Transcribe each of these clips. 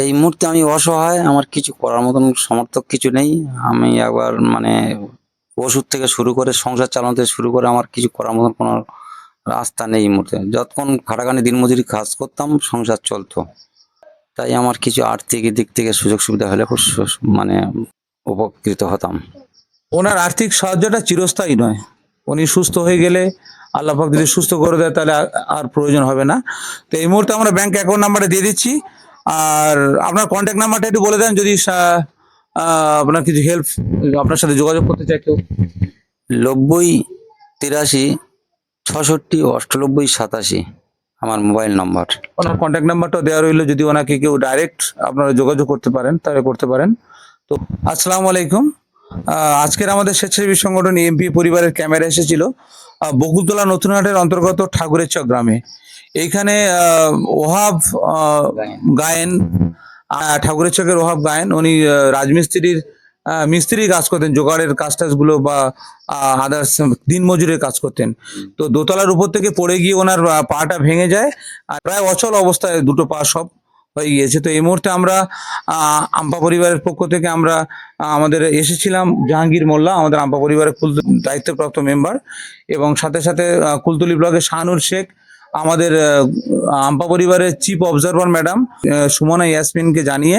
এই মুহূর্তে আমি অসহায়, আমার কিছু করার মতন সমর্থক কিছু নেই। আমি একবার মানে ওষুধ থেকে শুরু করে সংসার চালানো থেকে শুরু করে আমার কিছু করার মতন কোনো রাস্তা নেই এই মুহূর্তে। যতক্ষণ খাটাখানি দিনমজুরি কাজ করতাম সংসার চলতো, তাই আমার কিছু আর্থিক দিক থেকে সুযোগ সুবিধা হলে খুব মানে উপকৃত হতাম। ওনার আর্থিক সাহায্যটা চিরস্থায়ী নয়। উনি সুস্থ হয়ে গেলে আল্লাহ পাক যদি সুস্থ করে দেয় তাহলে আর প্রয়োজন হবে না। তো এই মুহূর্তে আমরা ব্যাংক অ্যাকাউন্ট নাম্বারটা দিয়ে দিচ্ছি, আর আপনার কন্ট্যাক্ট নাম্বারটা একটু বলে দেন যদি আপনার কিছু হেল্প, আপনার সাথে যোগাযোগ করতে চাই কেউ। 90 83 66 88 আমার মোবাইল নাম্বার। ওনার কন্ট্যাক্ট নাম্বারটা দেওয়া রইলো, যদি ওনাকে কেউ ডাইরেক্ট আপনারা যোগাযোগ করতে পারেন তাহলে করতে পারেন। তো আসসালামু আলাইকুম। আজকের আমাদের স্বেচ্ছাসেবী সংগঠন এমপি পরিবারের ক্যামেরা এসেছিল বকুলতলা নতুনহাটের অন্তর্গত ঠাকুরের চক গ্রামে। এইখানে ওহাব গায়েন, ঠাকুরের চকের ওহাব গায়েন, উনি রাজমিস্ত্রির মিস্ত্রি কাজ করতেন, জোগাড়ের কাজ টাজগুলো বা আদার্স দিনমজুরের কাজ করতেন। তো দোতলার উপর থেকে পড়ে গিয়ে ওনার পাটা ভেঙে যায়, আর প্রায় অচল অবস্থায় দুটো পা সব হয়ে গিয়েছে। তো এই মুহূর্তে আমরা আম্পা পরিবারের পক্ষ থেকে আমরা আমাদের এসেছিলাম জাহাঙ্গীর মোল্লা, আমাদের আম্পা পরিবারের দায়িত্বপ্রাপ্ত মেম্বার, এবং সাথে সাথে কুলতলি ব্লকের শাহানুর শেখ, আমাদের আম্পা পরিবারের চিফ অবজারভার ম্যাডাম সুমনা ইয়াসমিনকে জানিয়ে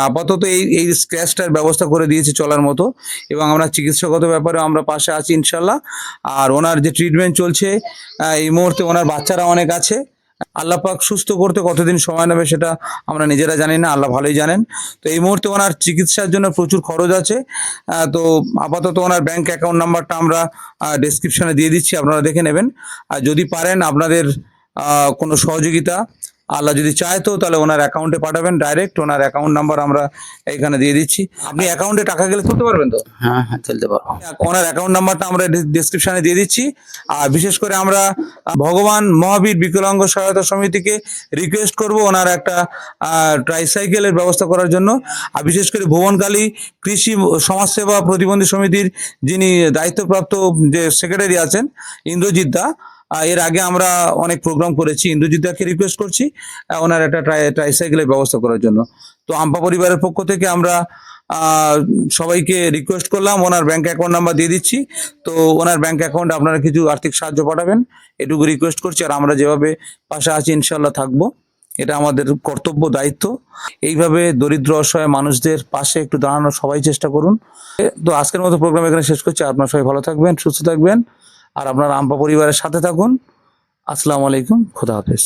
আপাতত এই স্ক্র্যাচটার ব্যবস্থা করে দিয়েছে চলার মতো, এবং আমরা চিকিৎসাগত ব্যাপারে আমরা পাশে আছি ইনশাল্লাহ। আর ওনার যে ট্রিটমেন্ট চলছে এই মুহূর্তে, ওনার বাচ্চারা অনেক আছে। আল্লাহ পাক সুস্থ করতে কতদিন সময় নেবে সেটা আমরা নিজেরা জানি না, আল্লাহ ভালোই জানেন। তো এই মুহূর্তে ওনার চিকিৎসার জন্য প্রচুর খরচ আছে। তো আপাতত ওনার ব্যাংক অ্যাকাউন্ট নাম্বারটা আমরা ডেসক্রিপশনে দিয়ে দিচ্ছি, আপনারা দেখে নেবেন। আর যদি পারেন আপনাদের কোনো সহযোগিতা আল্লাহ যদি চায় তো তাহলে ওনার অ্যাকাউন্টে পাঠাবেন ডাইরেক্ট। ওনার অ্যাকাউন্ট নাম্বার আমরা এইখানে দিয়ে দিচ্ছি। আপনি অ্যাকাউন্টে টাকা গেলে তুলতে পারবেন তো? হ্যাঁ হ্যাঁ, চলতে পারবো। ওনার অ্যাকাউন্ট নাম্বারটা আমরা ডেসক্রিপশনে দিয়ে দিচ্ছি। আর বিশেষ করে আমরা ভগবান মহাবীর বিকলাঙ্গ সহায়তা সমিতিকে রিকোয়েস্ট করব ওনার একটা ট্রাইসাইকেলের ব্যবস্থা করার জন্য। আর বিশেষ করে ভুবনকালী কৃষি সমাজসেবা প্রতিবন্ধী সমিতির যিনি দায়িত্বপ্রাপ্ত যে সেক্রেটারি আছেন ইন্দ্রজিৎ দা, এর আগে আমরা অনেক প্রোগ্রাম করেছি, ইন্দ্রজিৎ দাকে রিকোয়েস্ট করছি ওনার একটা ট্রাইসাইকেলের ব্যবস্থা করার জন্য। তো আম্পা পরিবারের পক্ষ থেকে আমরা সবাইকে রিকোয়েস্ট করলাম, ওনার ব্যাংক অ্যাকাউন্ট নাম্বার দিয়ে দিচ্ছি। তো ওনার ব্যাংক অ্যাকাউন্টে আপনারা কিছু আর্থিক সাহায্য পাঠাবেন, এটুকু রিকোয়েস্ট করছি। আর আমরা যেভাবে পাশে আছি ইনশাল্লাহ থাকবো, এটা আমাদের কর্তব্য দায়িত্ব। এইভাবে দরিদ্র অসহায় মানুষদের পাশে একটু দাঁড়ানোর সবাই চেষ্টা করুন। তো আজকের মতো প্রোগ্রাম এখানে শেষ করছি। আপনারা সবাই ভালো থাকবেন, সুস্থ থাকবেন, আর আপনারা আম্পা পরিবারের সাথে থাকুন। আসসালামু আলাইকুম, খোদা হাফেজ।